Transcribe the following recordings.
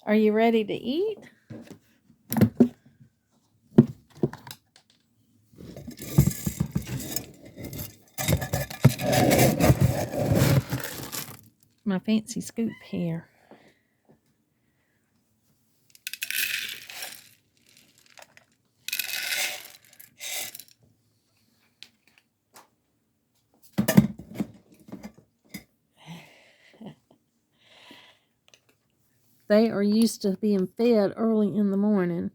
Are you ready to eat? My fancy scoop here. They are used to being fed early in the morning.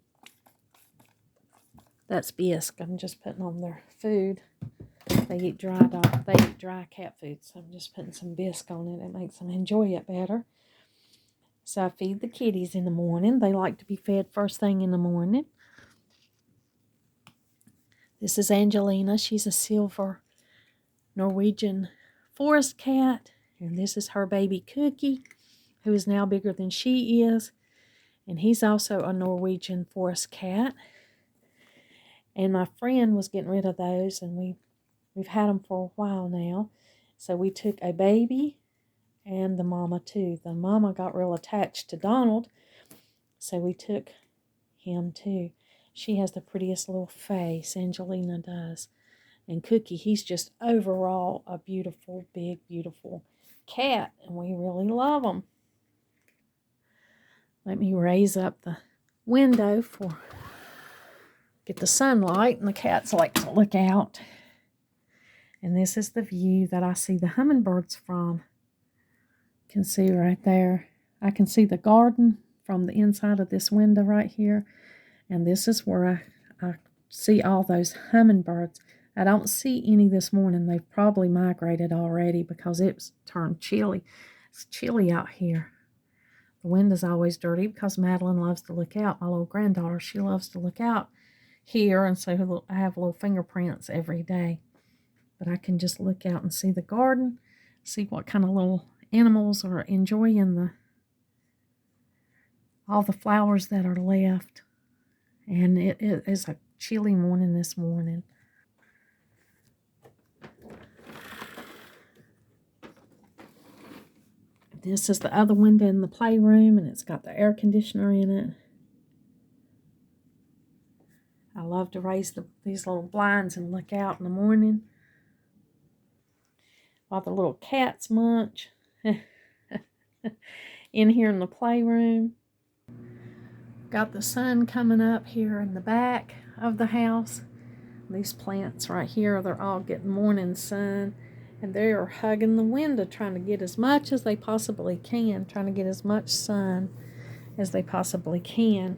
That's bisque. I'm just putting on their food. They eat dry cat food, so I'm just putting some bisque on it. It makes them enjoy it better. So I feed the kitties in the morning. They like to be fed first thing in the morning. This is Angelina. She's a silver Norwegian forest cat. And this is her baby Cookie, who is now bigger than she is. And he's also a Norwegian forest cat. And my friend was getting rid of those, and we've had them for a while now. So we took a baby and the mama too. The mama got real attached to Donald, so we took him too. She has the prettiest little face, Angelina does. And Cookie, he's just overall a beautiful, big, beautiful cat, and we really love him. Let me raise up the window for get the sunlight, and the cats like to look out. And this is the view that I see the hummingbirds from. You can see right there. I can see the garden from the inside of this window right here. And this is where I see all those hummingbirds. I don't see any this morning. They've probably migrated already because it's turned chilly. It's chilly out here. The window's always dirty because Madeline loves to look out. My little granddaughter, she loves to look out here. And so I have little fingerprints every day. But I can just look out and see the garden, see what kind of little animals are enjoying all the flowers that are left. And it is a chilly morning this morning. This is the other window in the playroom, and it's got the air conditioner in it. I love to raise these little blinds and look out in the morning while the little cats munch in here in the playroom. Got the sun coming up here in the back of the house. These plants right here, they're all getting morning sun, and they are hugging the window trying to get as much as they possibly can, trying to get as much sun as they possibly can.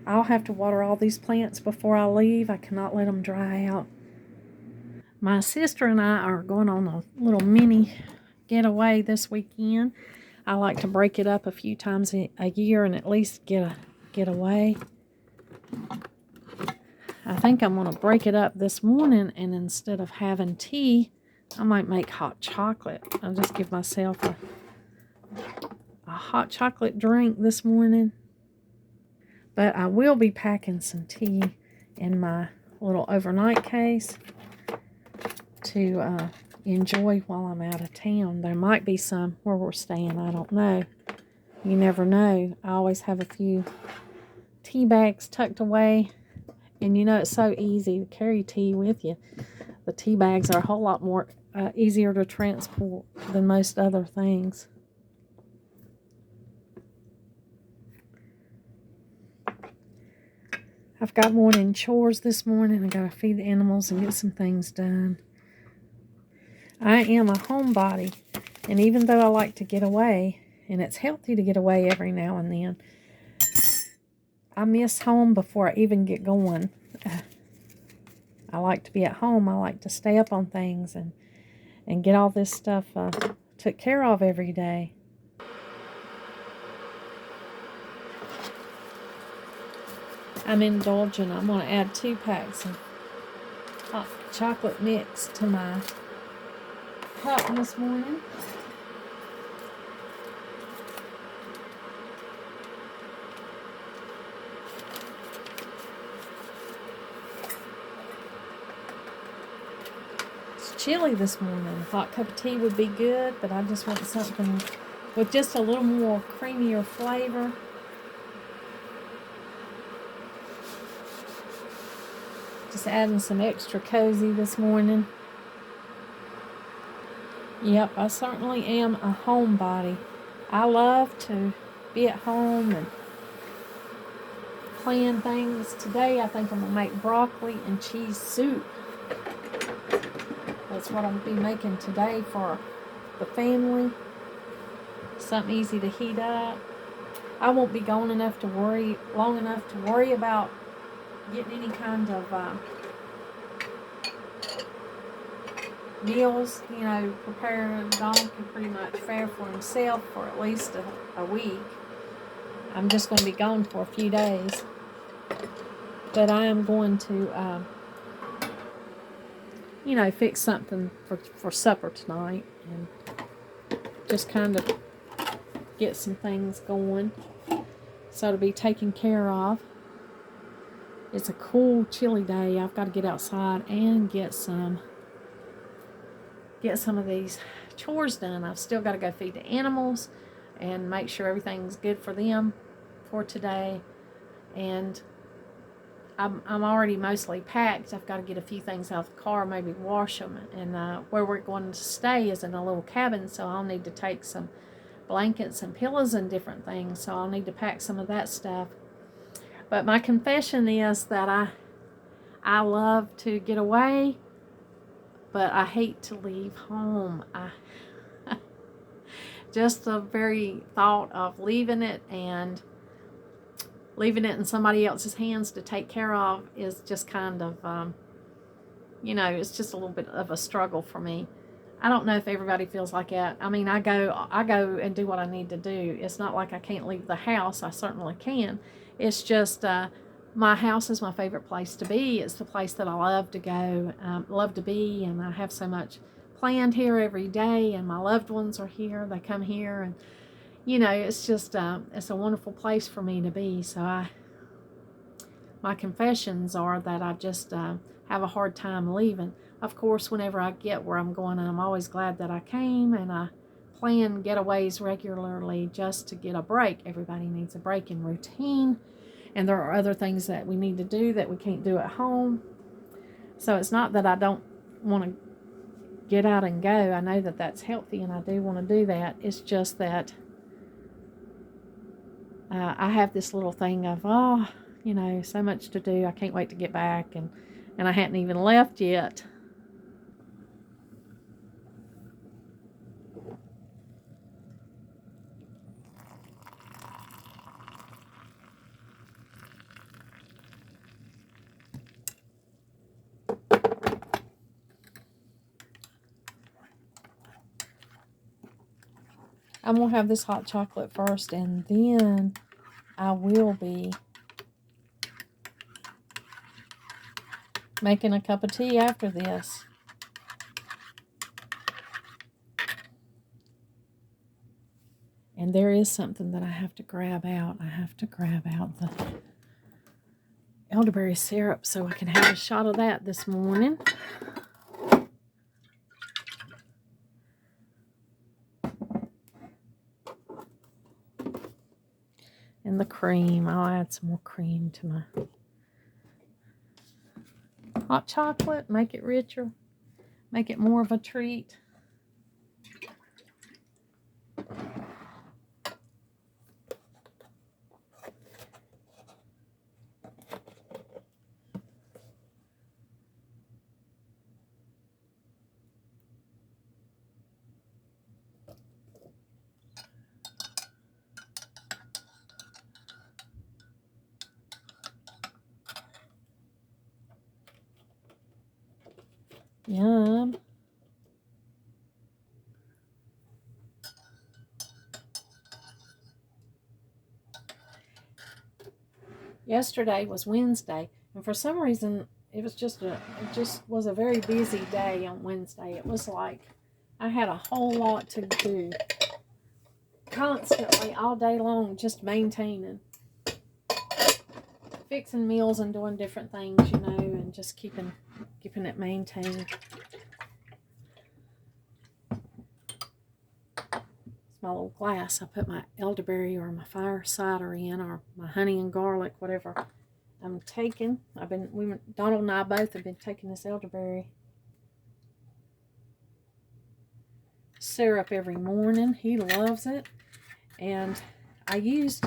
I'll have to water all these plants before I leave. I cannot let them dry out. My sister and I are going on a little mini getaway this weekend. I like to break it up a few times a year and at least get away. I think I'm going to break it up this morning, and instead of having tea, I might make hot chocolate. I'll just give myself a hot chocolate drink this morning. But I will be packing some tea in my little overnight case to enjoy while I'm out of town. There might be some where we're staying. I don't know. You never know. I always have a few tea bags tucked away. And you know, it's so easy to carry tea with you. The tea bags are a whole lot more easier to transport than most other things. I've got morning chores this morning. I got to feed the animals and get some things done. I am a homebody, and even though I like to get away, and it's healthy to get away every now and then, I miss home before I even get going. I like to be at home. I like to stay up on things and get all this stuff took care of every day. I'm indulgent. I'm going to add 2 packs of hot chocolate mix to my cup this morning. It's chilly this morning. A hot cup of tea would be good, but I just want something with just a little more creamier flavor. Just adding some extra cozy this morning. Yep, I certainly am a homebody. I love to be at home and plan things. Today I think I'm going to make broccoli and cheese soup. That's what I'm going to be making today for the family. Something easy to heat up. I won't be long enough to worry about getting any kind of meals, prepared. Don can pretty much fare for himself for at least a week. I'm just going to be gone for a few days. But I am going to, fix something for supper tonight and just kind of get some things going so to be taken care of. It's a cool, chilly day. I've got to get outside and get some of these chores done. I've still got to go feed the animals and make sure everything's good for them for today. And I'm already mostly packed. I've got to get a few things out of the car, maybe wash them. And where we're going to stay is in a little cabin, so I'll need to take some blankets and pillows and different things. So I'll need to pack some of that stuff. But my confession is that I love to get away, but I hate to leave home. Just the very thought of leaving it in somebody else's hands to take care of is just kind of, it's just a little bit of a struggle for me. I don't know if everybody feels like that. I mean, I go and do what I need to do. It's not like I can't leave the house. I certainly can. It's just my house is my favorite place to be. It's the place that I love to go, love to be, and I have so much planned here every day, and my loved ones are here. They come here, and it's just it's a wonderful place for me to be. So my confessions are that I just have a hard time leaving. Of course, whenever I get where I'm going, I'm always glad that I came, and I plan getaways regularly just to get a break. Everybody needs a break in routine, and there are other things that we need to do that we can't do at home. So it's not that I don't want to get out and go. I know that that's healthy, and I do want to do that. It's just that I have this little thing of, so much to do. I can't wait to get back, and I hadn't even left yet. I'm going to have this hot chocolate first, and then I will be making a cup of tea after this. And there is something that I have to grab out. I have to grab out the elderberry syrup so I can have a shot of that this morning. And the cream. I'll add some more cream to my hot chocolate. Make it richer. Make it more of a treat. Yum. Yesterday was Wednesday, and for some reason it just was a very busy day on Wednesday. It was like I had a whole lot to do constantly all day long, just maintaining, fixing meals and doing different things, and just keeping it maintained. It's my little glass. I put my elderberry or my fire cider in, or my honey and garlic, whatever I'm taking. Donald and I both have been taking this elderberry syrup every morning. He loves it. And I used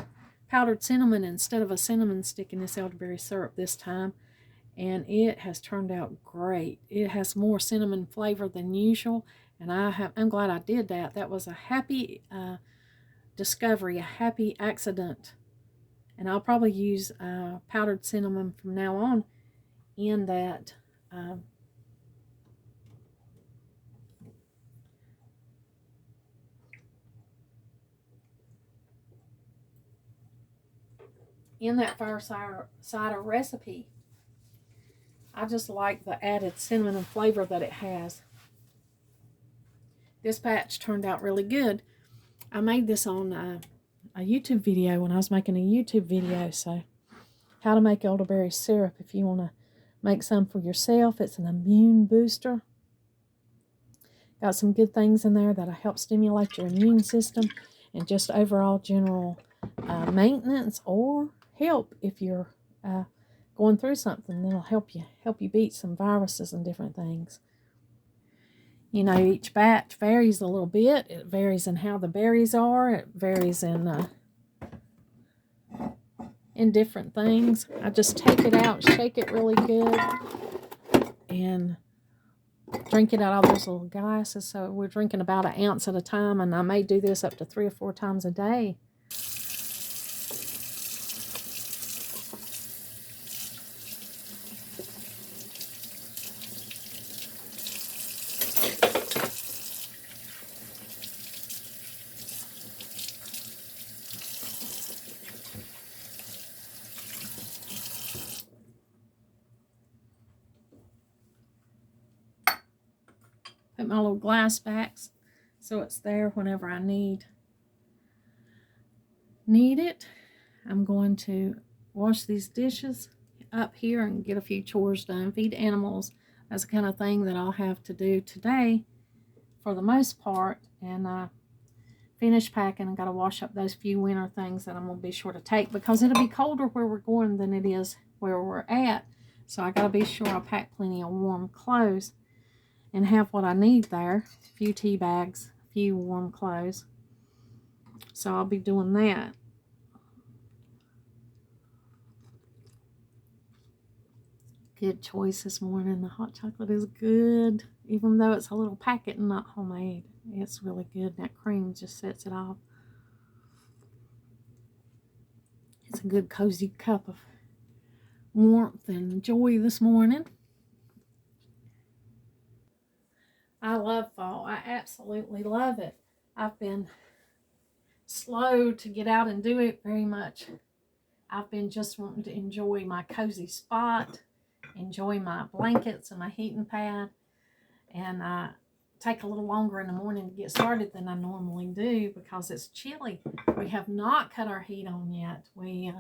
powdered cinnamon instead of a cinnamon stick in this elderberry syrup this time, and it has turned out great. It has more cinnamon flavor than usual, and I'm glad I did that. That was a happy discovery, a happy accident. And I'll probably use powdered cinnamon from now on in that fire cider recipe. I just like the added cinnamon and flavor that it has. This batch turned out really good. I made this on a YouTube video when I was making a YouTube video. So, how to make elderberry syrup if you want to make some for yourself. It's an immune booster. Got some good things in there that'll help stimulate your immune system and just overall general maintenance, or help if you're going through something. That'll help you beat some viruses and different things. You know, each batch varies a little bit. It varies in how the berries are. It varies in different things. I just take it out, shake it really good, and drink it out of those little glasses. So we're drinking about an ounce at a time, and I may do this up to 3 or 4 times a day. Put my little glass back so it's there whenever I need it. I'm going to wash these dishes up here and get a few chores done, feed animals. That's the kind of thing that I'll have to do today for the most part, and finish packing. I got to wash up those few winter things that I'm going to be sure to take, because it'll be colder where we're going than it is where we're at. So I got to be sure I pack plenty of warm clothes and have what I need there. A few tea bags, a few warm clothes. So I'll be doing that. Good choice this morning. The hot chocolate is good, even though it's a little packet and not homemade. It's really good. That cream just sets it off. It's a good cozy cup of warmth and joy this morning. I love fall. I absolutely love it. I've been slow to get out and do it very much. I've been just wanting to enjoy my cozy spot, enjoy my blankets and my heating pad, and take a little longer in the morning to get started than I normally do because it's chilly. We have not cut our heat on yet. We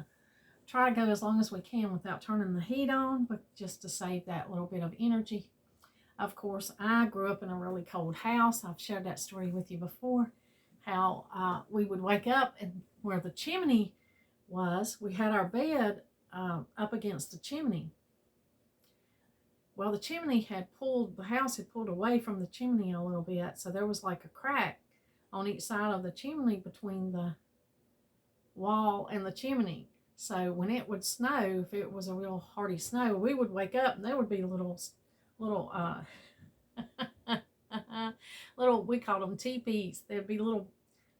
try to go as long as we can without turning the heat on, but just to save that little bit of energy. Of course, I grew up in a really cold house. I've shared that story with you before, how we would wake up and where the chimney was, we had our bed up against the chimney. Well, the house had pulled away from the chimney a little bit, so there was like a crack on each side of the chimney between the wall and the chimney. So when it would snow, if it was a real hearty snow, we would wake up and there would be little we called them teepees. There'd be little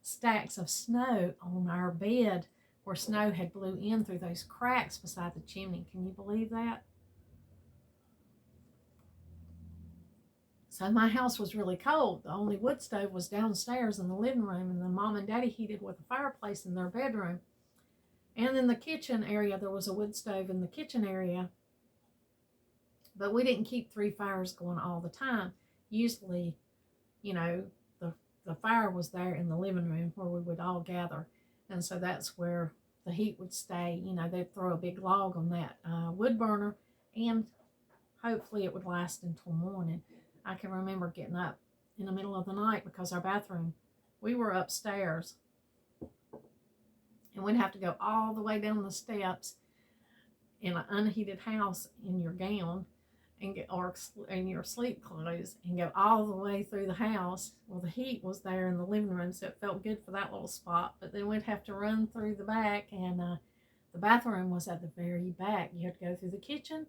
stacks of snow on our bed where snow had blew in through those cracks beside the chimney. Can you believe that? So my house was really cold. The only wood stove was downstairs in the living room, and then Mom and Daddy heated with a fireplace in their bedroom. And in the kitchen area, there was a wood stove in the kitchen area. But we didn't keep 3 fires going all the time. Usually, the fire was there in the living room where we would all gather. And so that's where the heat would stay. They'd throw a big log on that wood burner, and hopefully it would last until morning. I can remember getting up in the middle of the night because our bathroom we were upstairs, and we'd have to go all the way down the steps in an unheated house in your gown and get, or in your sleep clothes, and go all the way through the house. Well, the heat was there in the living room, so it felt good for that little spot. But then we'd have to run through the back, and the bathroom was at the very back. You had to go through the kitchen,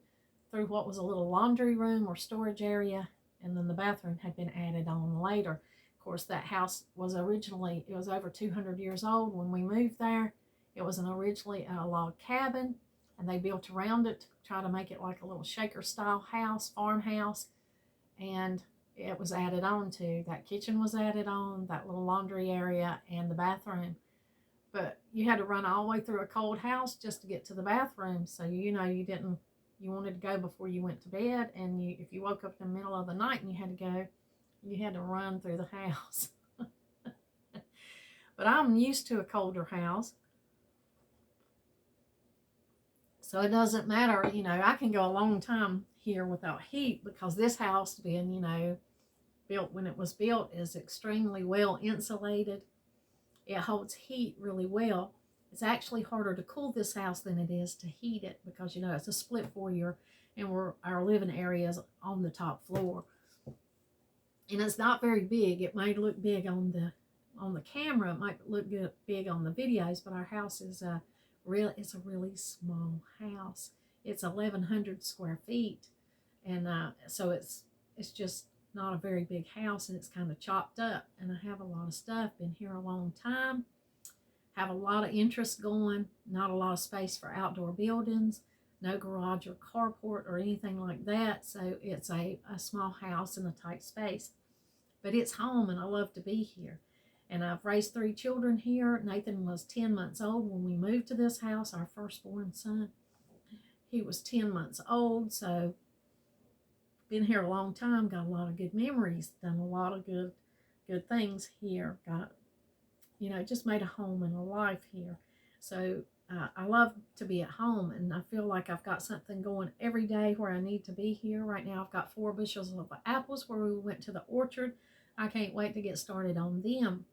through what was a little laundry room or storage area, and then the bathroom had been added on later. Of course, that house was originally, it was over 200 years old when we moved there. It was originally a log cabin, and they built around it to try to make it like a little shaker style house, farmhouse, and it was added on to. That kitchen was added on, that little laundry area, and the bathroom. But you had to run all the way through a cold house just to get to the bathroom. So, you wanted to go before you went to bed, and if you woke up in the middle of the night and you had to go, you had to run through the house. But I'm used to a colder house, so it doesn't matter. I can go a long time here without heat, because this house being, built when it was built, is extremely well insulated. It holds heat really well. It's actually harder to cool this house than it is to heat it, because it's a split foyer, and our living area is on the top floor, and it's not very big. It might look big on the camera, it might look big on the videos, but our house is it's a really small house. It's 1,100 square feet, and so it's just not a very big house, and it's kind of chopped up. And I have a lot of stuff, been here a long time, have a lot of interest going, not a lot of space for outdoor buildings, no garage or carport or anything like that. So it's a small house in a tight space, but it's home, and I love to be here. And I've raised 3 children here. Nathan was 10 months old when we moved to this house, our firstborn son. He was 10 months old, so been here a long time, got a lot of good memories, done a lot of good things here, got, just made a home and a life here. So I love to be at home, and I feel like I've got something going every day where I need to be here. Right now I've got 4 bushels of apples where we went to the orchard. I can't wait to get started on them.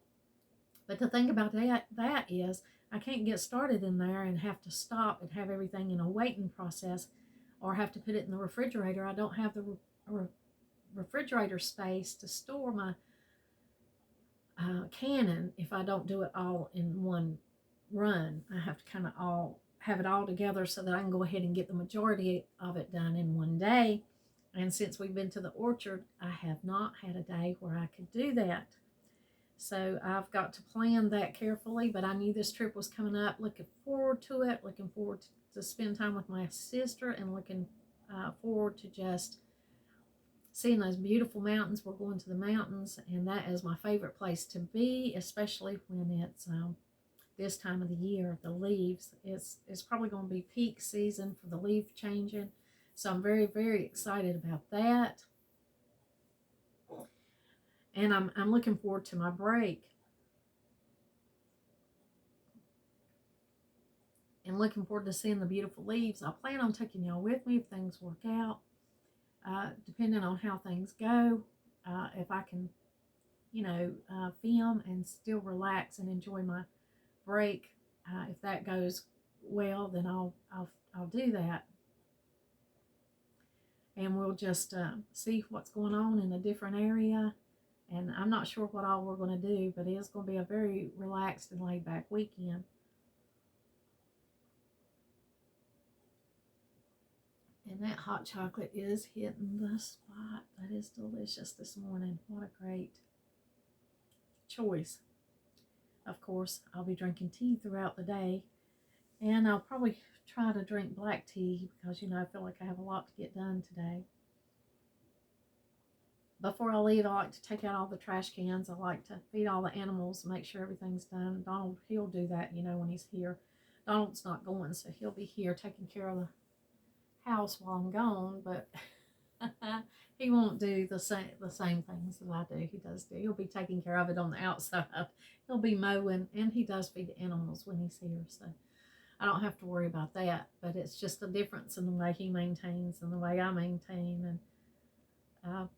But the thing about that is I can't get started in there and have to stop and have everything in a waiting process, or have to put it in the refrigerator. I don't have the refrigerator space to store my canning if I don't do it all in one run. I have to kind of have it all together so that I can go ahead and get the majority of it done in one day. And since we've been to the orchard, I have not had a day where I could do that. So I've got to plan that carefully, but I knew this trip was coming up, looking forward to it, looking forward to spend time with my sister, and looking forward to just seeing those beautiful mountains. We're going to the mountains, and that is my favorite place to be, especially when it's this time of the year. The leaves, it's probably going to be peak season for the leaf changing, so I'm very, very excited about that. And I'm looking forward to my break, and looking forward to seeing the beautiful leaves. I plan on taking y'all with me if things work out, depending on how things go. If I can, film and still relax and enjoy my break. If that goes well, then I'll do that, and we'll just see what's going on in a different area. And I'm not sure what all we're going to do, but it's going to be a very relaxed and laid back weekend. And that hot chocolate is hitting the spot. That is delicious this morning. What a great choice. Of course, I'll be drinking tea throughout the day, and I'll probably try to drink black tea because, I feel like I have a lot to get done today. Before I leave, I like to take out all the trash cans. I like to feed all the animals, make sure everything's done. Donald, he'll do that, when he's here. Donald's not going, so he'll be here taking care of the house while I'm gone, but he won't do the same things that I do. He'll be taking care of it on the outside. He'll be mowing, and he does feed the animals when he's here, so I don't have to worry about that. But it's just a difference in the way he maintains and the way I maintain. And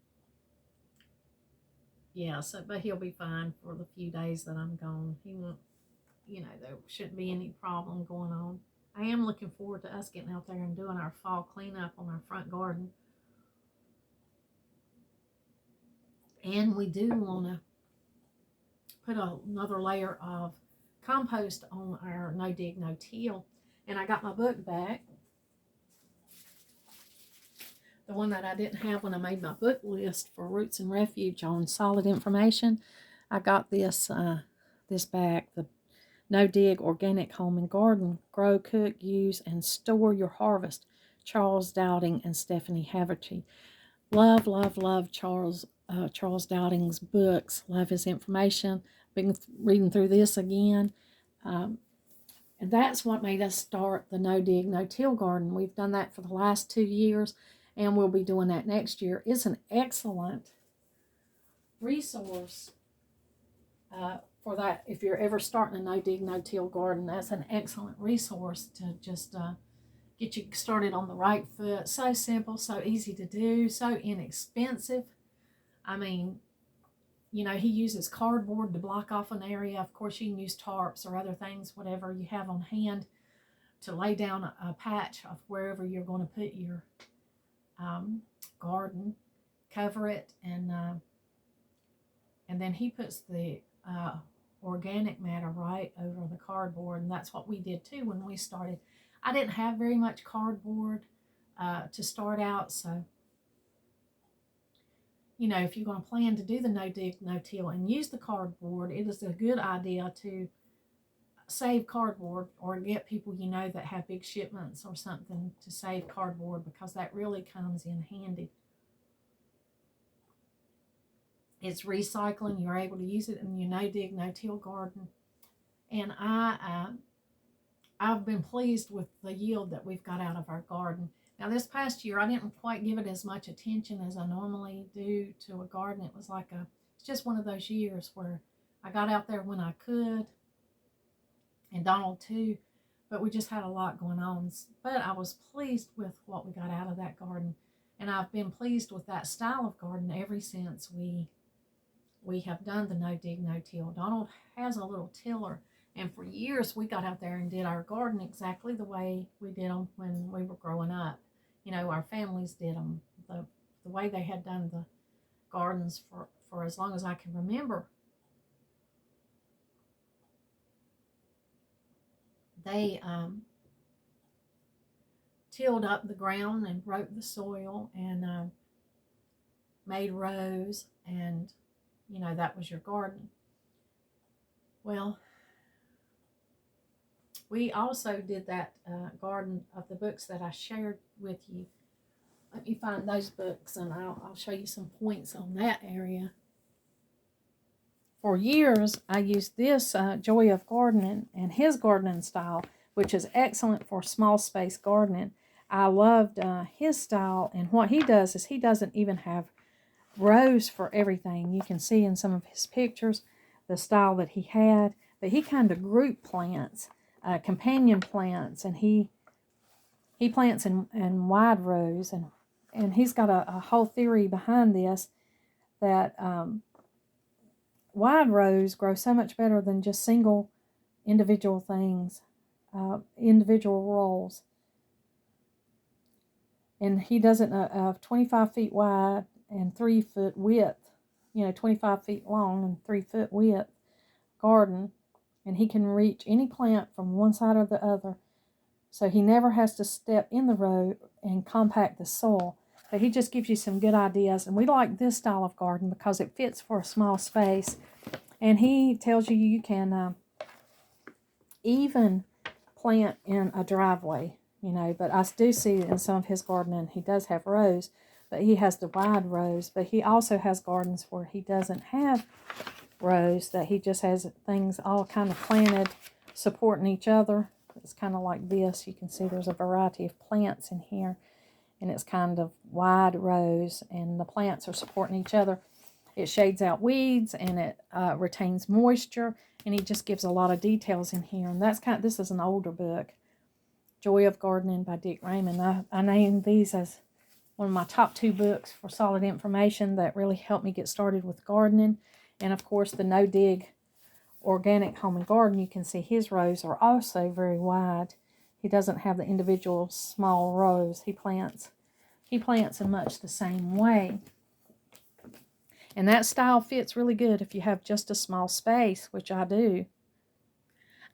yeah, so, but he'll be fine for the few days that I'm gone. He won't, there shouldn't be any problem going on. I am looking forward to us getting out there and doing our fall cleanup on our front garden. And we do want to put another layer of compost on our no dig, no till. And I got my book back, the one that I didn't have when I made my book list for Roots and Refuge on solid information. I got this back, the No Dig Organic Home and Garden, Grow, Cook, Use, and Store Your Harvest, Charles Dowding and Stephanie Haverty. Love, love, love Charles Dowding's books. Love his information. Been reading through this again. And that's what made us start the No Dig, No Till garden. We've done that for the last 2 years, and we'll be doing that next year. It's an excellent resource for that. If you're ever starting a No Dig, No Till garden, that's an excellent resource to just get you started on the right foot. So simple, so easy to do, so inexpensive. I mean, he uses cardboard to block off an area. Of course, you can use tarps or other things, whatever you have on hand, to lay down a patch of wherever you're going to put your garden, cover it, and then he puts the organic matter right over the cardboard, and that's what we did too when we started. I didn't have very much cardboard to start out, so if you're going to plan to do the no dig, no till and use the cardboard, it is a good idea to save cardboard or get people that have big shipments or something to save cardboard, because that really comes in handy. It's recycling. You're able to use it in your no dig, no till garden. And I've been pleased with the yield that we've got out of our garden. Now, this past year, I didn't quite give it as much attention as I normally do to a garden. It was it's just one of those years where I got out there when I could, and Donald too, but we just had a lot going on. But I was pleased with what we got out of that garden, and I've been pleased with that style of garden ever since we have done the no dig, no till. Donald has a little tiller, and for years we got out there and did our garden exactly the way we did them when we were growing up. Our families did them the way they had done the gardens for as long as I can remember. They tilled up the ground and broke the soil and made rows, and that was your garden. Well, we also did that garden of the books that I shared with you. Let me find those books, and I'll show you some points on that area. For years, I used this Joy of Gardening and his gardening style, which is excellent for small space gardening. I loved his style, and what he does is he doesn't even have rows for everything. You can see in some of his pictures the style that he had, but he kind of group plants, companion plants, and he plants in wide rows, and he's got a whole theory behind this that wide rows grow so much better than just single individual things, individual rows. And he does it of 25 feet wide and 3 foot width, 25 feet long and 3 foot width garden. And he can reach any plant from one side or the other. So he never has to step in the row and compact the soil. But he just gives you some good ideas. And we like this style of garden because it fits for a small space. And he tells you you can even plant in a driveway, But I do see in some of his gardening he does have rows, but he has the wide rows. But he also has gardens where he doesn't have rows, that he just has things all kind of planted, supporting each other. It's kind of like this. You can see there's a variety of plants in here, and it's kind of wide rows, and the plants are supporting each other. It shades out weeds, and it retains moisture, and he just gives a lot of details in here. And this is an older book, Joy of Gardening by Dick Raymond. I named these as one of my top 2 books for solid information that really helped me get started with gardening. And of course, the No Dig Organic Home and Garden. You can see his rows are also very wide. He doesn't have the individual small rows. He plants in much the same way. And that style fits really good if you have just a small space, which I do.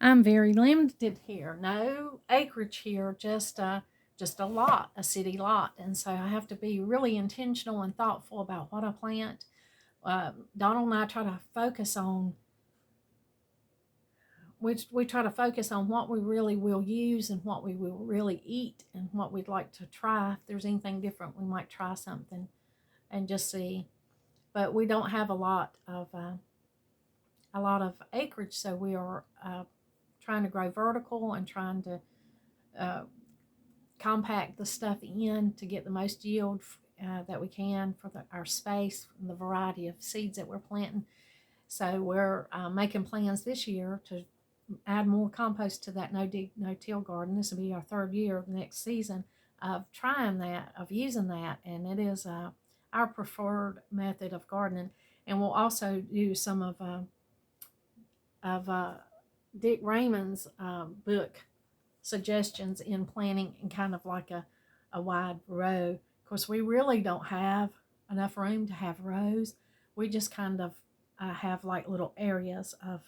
I'm very limited here. No acreage here, just a lot, a city lot. And so I have to be really intentional and thoughtful about what I plant. Donald and I try to focus on we try to focus on what we really will use and what we will really eat and what we'd like to try. If there's anything different, we might try something and just see. But we don't have a lot of acreage, so we are trying to grow vertical and trying to compact the stuff in to get the most yield that we can for our space and the variety of seeds that we're planting. So we're making plans this year to add more compost to that no-dig, no-till garden. This will be our 3rd year of the next season of trying that, of using that, and it is our preferred method of gardening. And we'll also do some of Dick Raymond's book suggestions in planting in kind of like a wide row. Of course, we really don't have enough room to have rows. We just kind of have like little areas of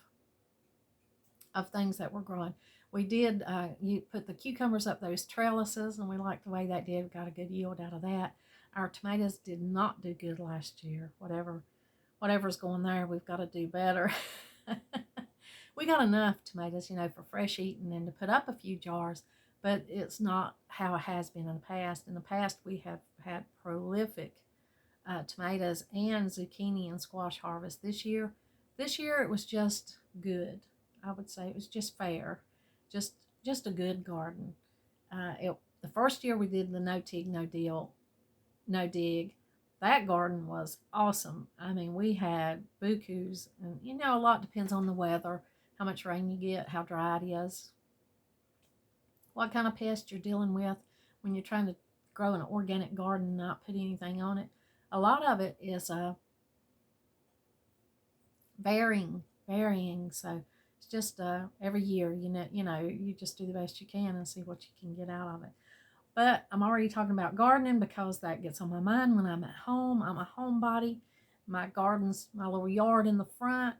things that we're growing. We did you put the cucumbers up those trellises, and we liked the way that did. We got a good yield out of that. Our tomatoes did not do good last year. Whatever's going there, we've got to do better. We got enough tomatoes, for fresh eating and to put up a few jars, but it's not how it has been in the past. In the past, we have had prolific tomatoes and zucchini and squash harvest. This year it was just good. I would say it was just fair, just a good garden. The first year we did the no dig, no dig. That garden was awesome. I mean, we had bukus, and a lot depends on the weather, how much rain you get, how dry it is, what kind of pest you're dealing with when you're trying to grow an organic garden and not put anything on it. A lot of it is varying. So it's just every year, you just do the best you can and see what you can get out of it. But I'm already talking about gardening because that gets on my mind when I'm at home. I'm a homebody. My garden's my little yard in the front,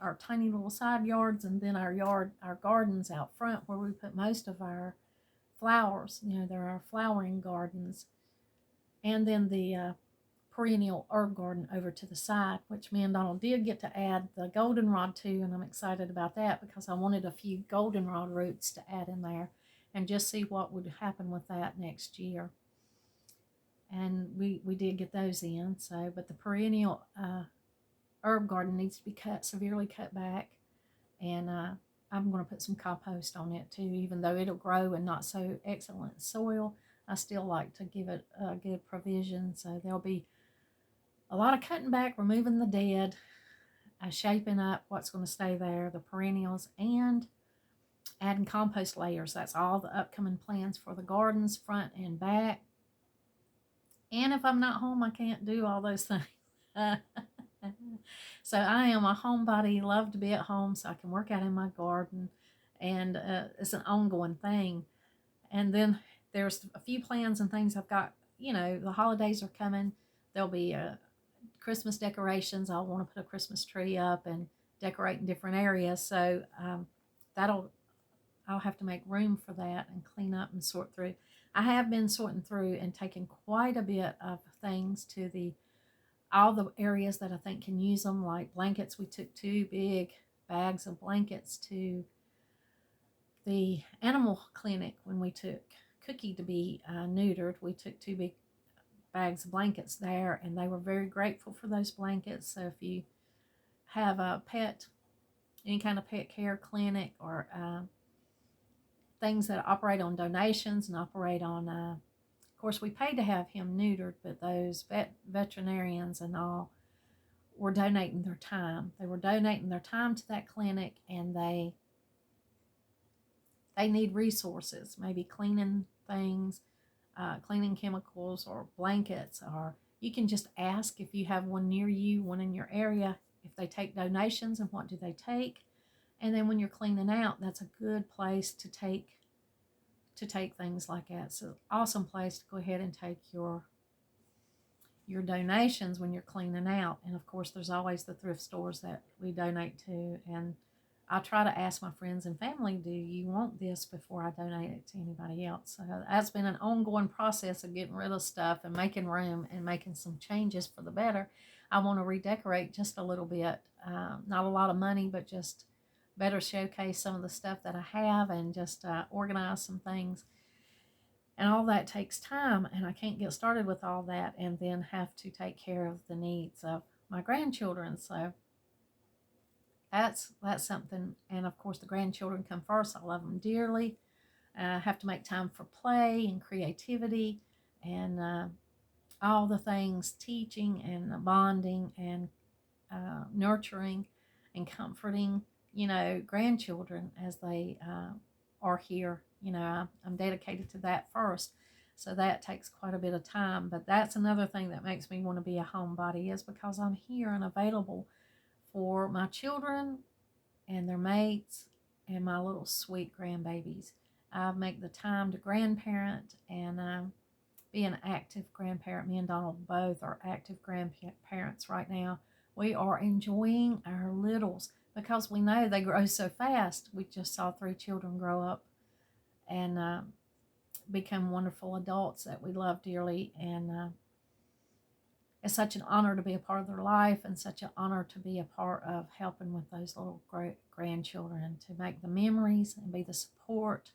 our tiny little side yards, and then our gardens out front where we put most of our flowers. There are flowering gardens. And then the perennial herb garden over to the side, which me and Donald did get to add the goldenrod to, and I'm excited about that because I wanted a few goldenrod roots to add in there and just see what would happen with that next year. And we did get those in. But the perennial herb garden needs to be severely cut back, and I'm going to put some compost on it too. Even though it'll grow in not so excellent soil, I still like to give it a good provision. So there'll be a lot of cutting back, removing the dead, shaping up what's going to stay there, the perennials, and adding compost layers. That's all the upcoming plans for the gardens, front and back. And if I'm not home, I can't do all those things. So I am a homebody, love to be at home so I can work out in my garden, and it's an ongoing thing. And then there's a few plans and things I've got. The holidays are coming. There'll be Christmas decorations. I'll want to put a Christmas tree up and decorate in different areas. So I'll have to make room for that and clean up and sort through. I have been sorting through and taking quite a bit of things to all the areas that I think can use them, like blankets. We took 2 big bags of blankets to the animal clinic when we took Cookie to be neutered. We took 2 big bags of blankets there, and they were very grateful for those blankets. So if you have a pet, any kind of pet care clinic, or things that operate on donations and operate on, of course, we paid to have him neutered, but those veterinarians and all were donating their time. They were donating their time to that clinic, and they need resources, maybe cleaning things, cleaning chemicals or blankets, or you can just ask if you have one near you, one in your area, if they take donations and what do they take. And then when you're cleaning out, that's a good place to take things like that. It's an awesome place to go ahead and take your donations when you're cleaning out. And of course, there's always the thrift stores that we donate to. And I try to ask my friends and family, do you want this, before I donate it to anybody else? So that's been an ongoing process of getting rid of stuff and making room and making some changes for the better. I want to redecorate just a little bit. Not a lot of money, but just better showcase some of the stuff that I have, and just organize some things. And all that takes time, and I can't get started with all that and then have to take care of the needs of my grandchildren. So that's something. And of course, the grandchildren come first. I love them dearly. I have to make time for play and creativity and all the things, teaching and bonding and nurturing and comforting, grandchildren as they are here. I'm dedicated to that first. So that takes quite a bit of time. But that's another thing that makes me want to be a homebody, is because I'm here and available for my children and their mates and my little sweet grandbabies. I make the time to grandparent and be an active grandparent. Me and Donald both are active grandparents right now. We are enjoying our littles because we know they grow so fast. We just saw 3 children grow up and become wonderful adults that we love dearly. And it's such an honor to be a part of their life, and such an honor to be a part of helping with those little great grandchildren, to make the memories and be the support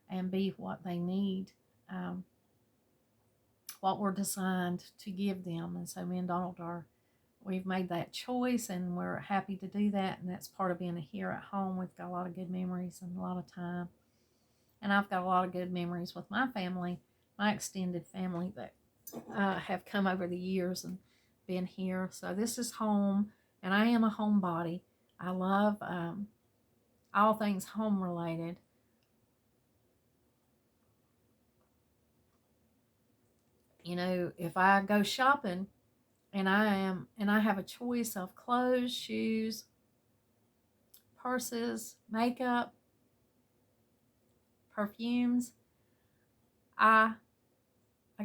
and be what they need, what we're designed to give them. And so me and Donald we've made that choice, and we're happy to do that. And that's part of being here at home. We've got a lot of good memories and a lot of time. And I've got a lot of good memories with my family, my extended family that have come over the years and been here. So this is home, and I am a homebody. I love all things home related. If I go shopping and I have a choice of clothes, shoes, purses, makeup, perfumes, I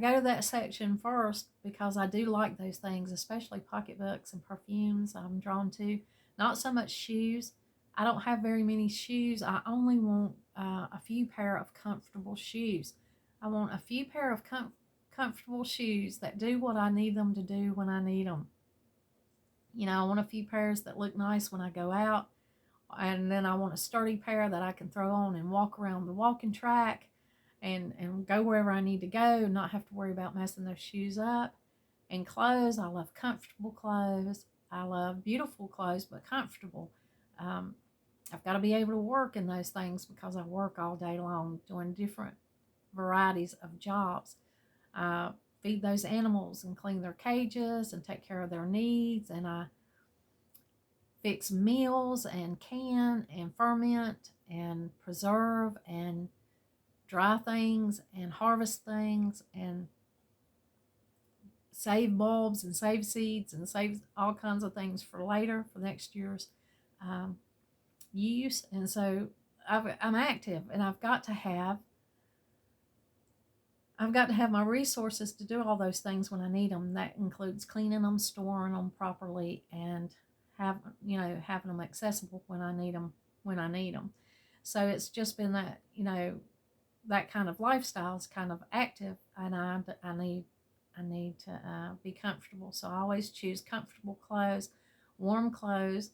go to that section first because I do like those things, especially pocketbooks and perfumes. I'm drawn to. Not so much shoes. I don't have very many shoes. I only want a few pair of comfortable shoes. I want a few pair of comfortable shoes that do what I need them to do when I need them. I want a few pairs that look nice when I go out, and then I want a sturdy pair that I can throw on and walk around the walking track and go wherever I need to go, and not have to worry about messing those shoes up. And clothes, I love comfortable clothes. I love beautiful clothes, but comfortable. I've got to be able to work in those things because I work all day long doing different varieties of jobs. Feed those animals and clean their cages and take care of their needs, and I fix meals and can and ferment and preserve and dry things and harvest things and save bulbs and save seeds and save all kinds of things for later, for next year's use. And so I'm active, and I've got to have my resources to do all those things when I need them. That includes cleaning them, storing them properly, and having them accessible when I need them. So it's just been that, that kind of lifestyle is kind of active, and I need to be comfortable. So I always choose comfortable clothes, warm clothes.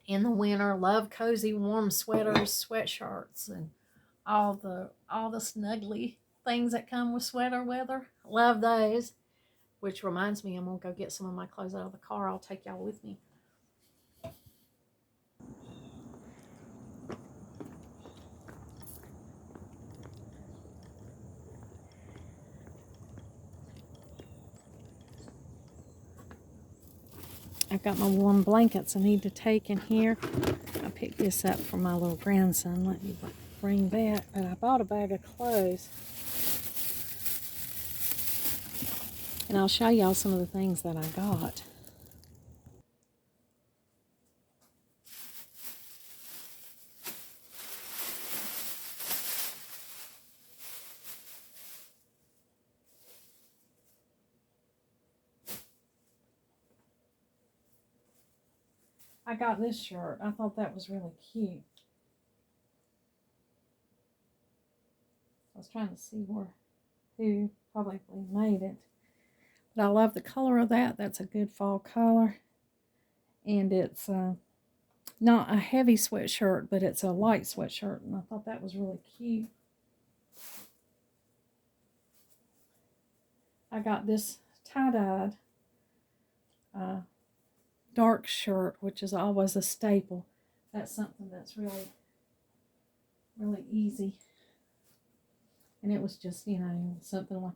In the winter, love cozy warm sweaters, sweatshirts, and all the snuggly things that come with sweater weather. Love those. Which reminds me, I'm gonna go get some of my clothes out of the car. I'll take y'all with me. I've got my warm blankets I need to take in here. I picked this up for my little grandson. Let me bring that, but I bought a bag of clothes. And I'll show y'all some of the things that I got. I got this shirt. I thought that was really cute. I was trying to see who probably made it. But I love the color of that. That's a good fall color. And it's not a heavy sweatshirt, but it's a light sweatshirt. And I thought that was really cute. I got this tie-dyed dark shirt, which is always a staple. That's something that's really, really easy. And it was just, something like,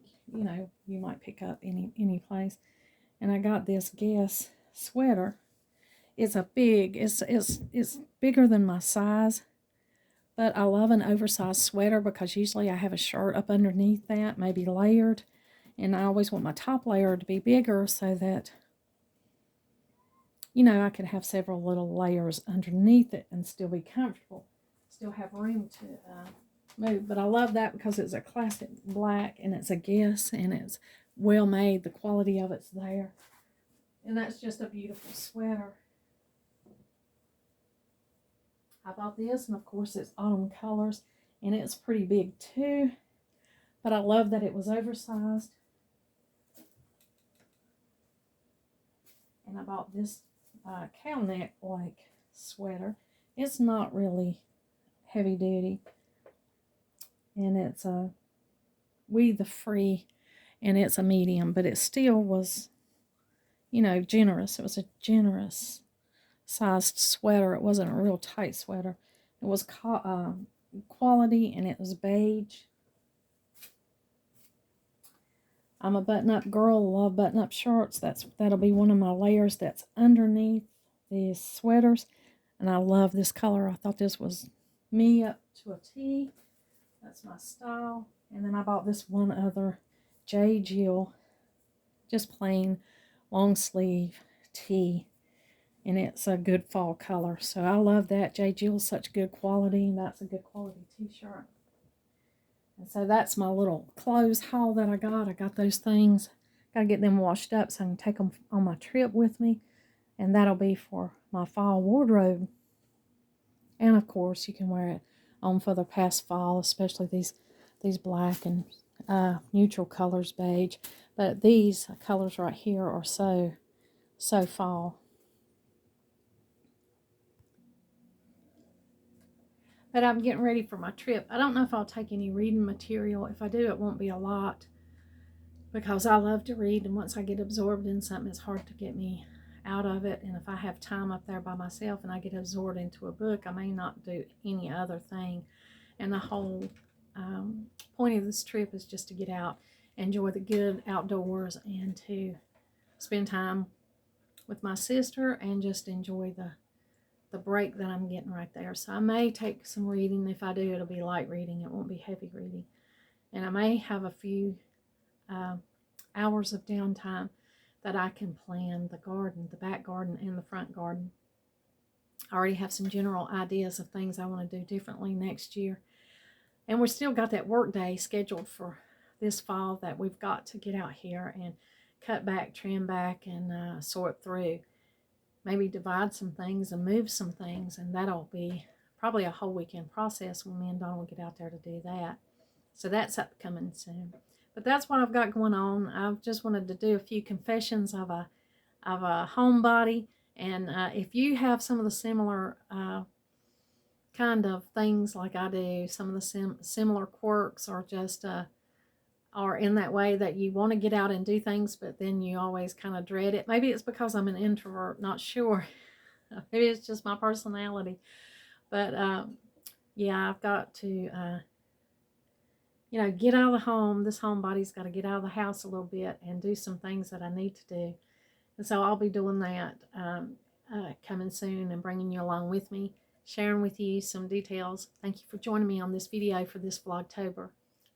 you might pick up any place. And I got this Guess sweater. It's bigger than my size. But I love an oversized sweater because usually I have a shirt up underneath that, maybe layered. And I always want my top layer to be bigger so that, I could have several little layers underneath it and still be comfortable. Still have room to move. But I love that because it's a classic black and it's a Guess and it's well made. The quality of it's there. And that's just a beautiful sweater. I bought this, and of course it's autumn colors, and it's pretty big too. But I love that it was oversized. And I bought this cow neck like sweater. It's not really heavy duty, and it's a the free, and it's a medium, but it still was, generous. It was a generous sized sweater. It wasn't a real tight sweater. It was quality, and it was beige. I'm a button-up girl, love button-up shirts. That'll be one of my layers that's underneath these sweaters. And I love this color. I thought this was me up to a T. That's my style. And then I bought this one other J. Jill, just plain long sleeve tee. And it's a good fall color. So I love that. J. Jill's such good quality, and that's a good quality t-shirt. And so that's my little clothes haul that I got. I got those things. Got to get them washed up so I can take them on my trip with me. And that'll be for my fall wardrobe. And of course, you can wear it on for the past fall, especially these black and neutral colors, beige. But these colors right here are so fall. But I'm getting ready for my trip. I don't know if I'll take any reading material. If I do, it won't be a lot because I love to read, and once I get absorbed in something, it's hard to get me out of it. And if I have time up there by myself and I get absorbed into a book, I may not do any other thing. And the whole point of this trip is just to get out, enjoy the good outdoors, and to spend time with my sister and just enjoy the break that I'm getting right there. So I may take some reading. If I do, it'll be light reading. It won't be heavy reading. And I may have a few hours of downtime that I can plan the garden, the back garden and the front garden. I already have some general ideas of things I want to do differently next year. And we've still got that work day scheduled for this fall that we've got to get out here and cut back, trim back, and sort through. Maybe divide some things and move some things, and that'll be probably a whole weekend process when me and Dawn will get out there to do that. So that's upcoming soon. But that's what I've got going on. I've just wanted to do a few confessions of a homebody, and if you have some of the similar kind of things like I do, some of the similar quirks, or just are in that way that you want to get out and do things, but then you always kind of dread it. Maybe it's because I'm an introvert, not sure. Maybe it's just my personality. But yeah, I've got to, get out of the home. This homebody's got to get out of the house a little bit and do some things that I need to do. And so I'll be doing that coming soon and bringing you along with me, sharing with you some details. Thank you for joining me on this video for this Vlogtober.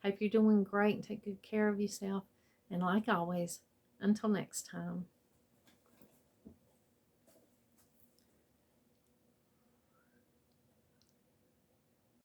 Hope you're doing great and take good care of yourself. And like always, until next time.